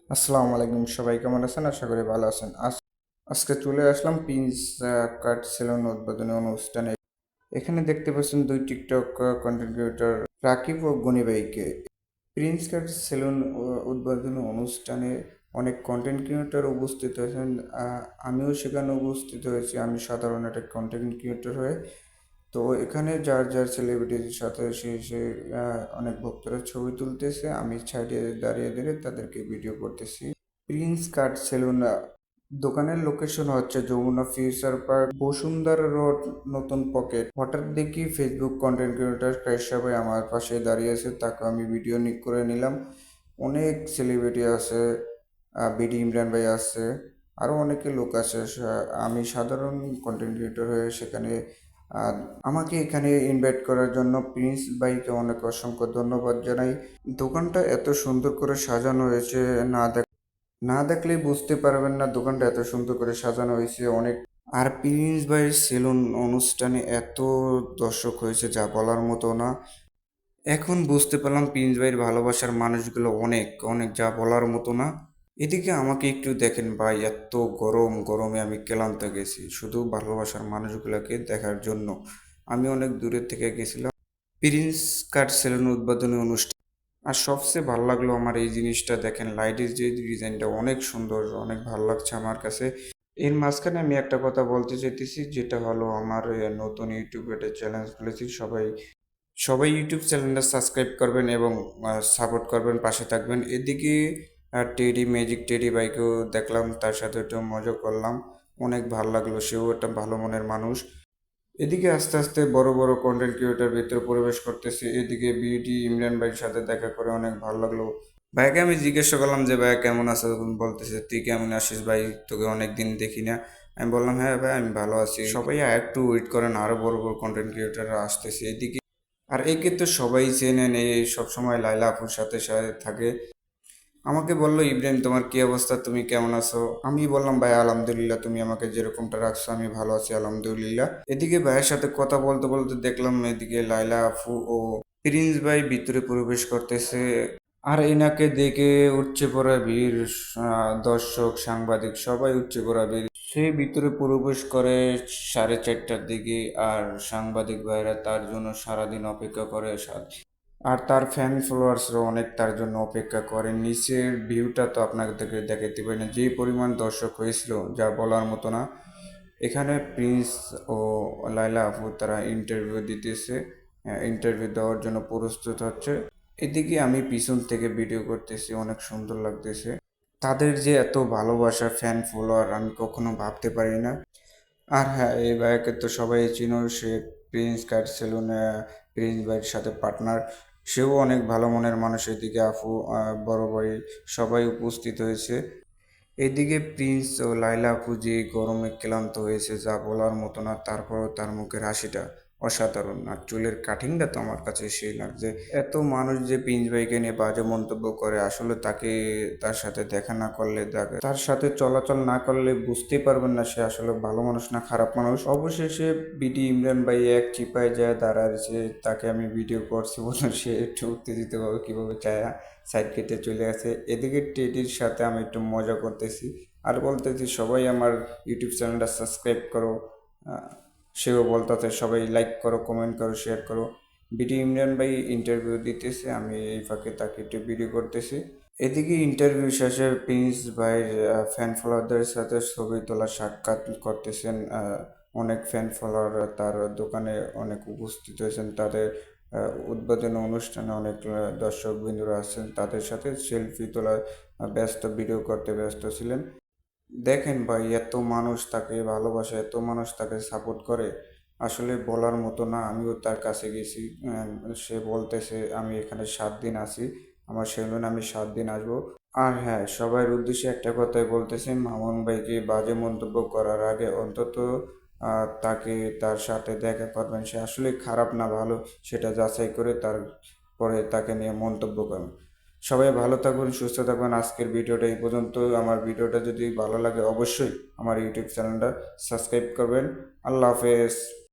আসসালামু আলাইকুম, সবাই কেমন আছেন? আশা করি ভালো আছেন। আজকে চলে আসলাম প্রিন্স কাট সেলুন উদ্বোধনী অনুষ্ঠানে। এখানে দেখতে পাচ্ছেন দুই টিকটক কন্টেন্ট ক্রিয়েটর রাকিব ও গনি ভাইকে। প্রিন্স কাট সেলুন উদ্বোধনী অনুষ্ঠানে অনেক কন্টেন্ট ক্রিয়েটর উপস্থিত হয়েছেন। আমিও সেখানে উপস্থিত হয়েছি। আমি সাধারণ একটা কন্টেন্ট ক্রিয়েটর হয়ে, তো এখানে যার যার সেলিব্রিটির সাথে সে অনেক ভক্তরা ছবি তুলতেছে, আমি সাইডে দাঁড়িয়ে দাঁড়িয়ে তাদেরকে ভিডিও করতেছি। প্রিন্স কাট সেলুন দোকানের লোকেশন হচ্ছে Jamuna Future Park, Bashundhara road, নতুন পকেট। হঠাৎ দেখি ফেসবুক কন্টেন্ট ক্রিয়েটর কাইসা ভাই আমার পাশে দাঁড়িয়ে আছে, তাকে আমি ভিডিও নিক করে নিলাম। অনেক সেলিব্রিটি আছে, বিডি ইমরান ভাই আছে, আরও অনেকে লোক আছে। আমি সাধারণ কন্টেন্ট ক্রিয়েটর হয়ে সেখানে আহ, আমাকে এখানে ইনভাইট করার জন্য প্রিন্স ভাইকে অনেক অসংখ্য ধন্যবাদ জানাই। দোকানটা এত সুন্দর করে সাজানো হয়েছে, না দেখলেই বুঝতে পারবেন না দোকানটা এত সুন্দর করে সাজানো হয়েছে অনেক। আর প্রিন্স ভাইয়ের সেলুন অনুষ্ঠানে এত দর্শক হয়েছে যা বলার মতো না। এখন বুঝতে পারলাম প্রিন্স ভাইয়ের ভালোবাসার মানুষগুলো অনেক অনেক, যা বলার মতো না। এদিকে আমাকে একটু দেখেন ভাই, এত গরমে আমি ক্লান্ত গেছি শুধু ভালোবাসার মানুষগুলোকে দেখার জন্য। আমি অনেক দূরের থেকে গেছিলাম প্রিন্স কাট সেলুন উদ্বোধনী অনুষ্ঠান। আর সবচেয়ে ভালো লাগলো আমার এই জিনিসটা, দেখেন লাইটের যে ডিজাইনটা অনেক সুন্দর, অনেক ভালো লাগছে আমার কাছে। এর মাঝখানে আমি একটা কথা বলতে চাইতেছি, যেটা হলো আমার নতুন ইউটিউবে একটা চ্যালেঞ্জ খুলেছি। সবাই সবাই ইউটিউব চ্যানেলটা সাবস্ক্রাইব করবেন এবং সাপোর্ট করবেন, পাশে থাকবেন। এদিকে টেডি ম্যাজিক টেডি বাইকেও দেখলাম, তার সাথে একটু মজা করলাম, অনেক ভালো লাগলো। সেও একটা ভালো মনের মানুষ। এদিকে আস্তে আস্তে বড় বড় কন্টেন্ট ক্রিয়েটার ভিতরে প্রবেশ করতেছে। এদিকে বিউটি ইমরান ভাইয়ের সাথে দেখা করে অনেক ভালো লাগলো। ভাইকে আমি জিজ্ঞাসা করলাম যে ভাই কেমন আছো, তখন বলতেছে তুই কেমন আছিস ভাই, তোকে অনেকদিন দেখি না। আমি বললাম হ্যাঁ ভাই আমি ভালো আছি। সবাই একটু ওয়েট করেন, আরো বড় বড় কন্টেন্ট ক্রিয়েটাররা আসতেছে এদিকে। আর একে তো সবাই চেনেন, এই সবসময় লাইলা আপুর সাথে সাথে থাকে। আমাকে বললো ইব্রাহিম তোমার কি অবস্থা, তুমি কেমন আছো? আমি বললাম ভাই আলহামদুলিল্লাহ, তুমি আমাকে যেরকমটা রাখছো আমি ভালো আছি আলহামদুলিল্লাহ। এদিকে ভাইয়ের সাথে কথা বলতে বলতে দেখলাম এদিকে লাইলা আফু ও প্রিন্স ভাই ভিতরে প্রবেশ করতেছে। আর এনাকে দেখে উঠছে পড়া ভিড়, দর্শক সাংবাদিক সবাই উঠছে পড়া ভিড়। সে ভিতরে প্রবেশ করে 4:30টার দিকে। আর সাংবাদিক ভাইরা তার জন্য সারাদিন অপেক্ষা করে। আর তার ফ্যান ফলোয়ার্সরা অনেক তার জন্য অপেক্ষা করে। নিচের ভিউটা তো আপনাদেরকে দেখাতে পারি না, যে পরিমাণ দর্শক হয়েছিল যা বলার মতো না। এখানে প্রিন্স ও লাইলা আপু তারা ইন্টারভিউ দিতেছে, ইন্টারভিউ দেওয়ার জন্য প্রস্তুত হচ্ছে। এদিকে আমি পিছন থেকে ভিডিও করতেছি, অনেক সুন্দর লাগতেছে। তাদের যে এত ভালোবাসা ফ্যান ফলোয়ার আমি কখনো ভাবতে পারি না। আর হ্যাঁ, এই ভাইয়াকে তো সবাই চিনো, সে প্রিন্স কাট সেলুনে প্রিন্স ভাইয়ের সাথে পার্টনার। সেও অনেক ভালো মনের মানুষ। এদিকে আফু, বড় ভাই সবাই উপস্থিত হয়েছে। এদিকে প্রিন্স ও লাইলা আপু যে গরমে ক্লান্ত হয়েছে যা বলার মতো না, তারপরও তার মুখের হাসিটা অসাধারণ। আর চুলের কাটিংটা তো আমার কাছে সেই লাগছে। এত মানুষ যে প্রিন্স ভাইকে নিয়ে বাজে মন্তব্য করে, আসলে তাকে তার সাথে দেখা না করলে, তার সাথে চলাচল না করলে বুঝতেই পারবেন না সে আসলে ভালো মানুষ না খারাপ মানুষ। অবশেষে বিডি ইমরান ভাই এক চিপায় যায় দাঁড়াচ্ছে, তাকে আমি ভিডিও করছি বলে সে একটু উত্তেজিত ভাবে কীভাবে চায় সাইড কেটে চলে আসে। এদিকে টেডির সাথে আমি একটু মজা করতেছি আর বলতেছি সবাই আমার ইউটিউব চ্যানেলটা সাবস্ক্রাইব করো। আহ, সেও বলতেছে সবাই লাইক করো, কমেন্ট করো, শেয়ার করো। বিডি ইমরান ভাই ইন্টারভিউ দিতেছে, আমি এই ফাঁকে তাকে একটু ভিডিও করতেছি। এদিকে ইন্টারভিউ শেষে প্রিন্স ভাইয়ের ফ্যান ফলোয়ারদের সাথে ছবি তোলা সাক্ষাৎ করতেছেন। অনেক ফ্যান ফলোয়ার তার দোকানে অনেক উপস্থিত হয়েছেন। তাদের উদ্বোধনী অনুষ্ঠানে অনেক দর্শক বিন্দুরা আছেন, তাদের সাথে সেলফি তোলার ব্যস্ত, ভিডিও করতে ব্যস্ত ছিলেন। দেখেন ভাই, এত মানুষ তাকে ভালোবাসে, এত মানুষ তাকে সাপোর্ট করে, আসলে বলার মতো না। আমিও তার কাছে গেছি, সে বলতেছে আমি এখানে 7 দিন আছি, আমার সেলুনে আমি 7 দিন আসবো। আর হ্যাঁ, সবার উদ্দেশ্যে একটা কথাই বলতেছি, মামুন ভাইকে বাজে মন্তব্য করার আগে অন্তত তাকে, তার সাথে দেখা করবেন, সে আসলে খারাপ না ভালো সেটা যাচাই করে তারপরে তাকে নিয়ে মন্তব্য করবেন। সবাই ভালো থাকুন, সুস্থ থাকুন। আজকের ভিডিওটা এই পর্যন্ত। আমার ভিডিওটা যদি ভালো লাগে অবশ্যই আমার ইউটিউব চ্যানেলটা সাবস্ক্রাইব করবেন। আল্লাহ হাফেজ।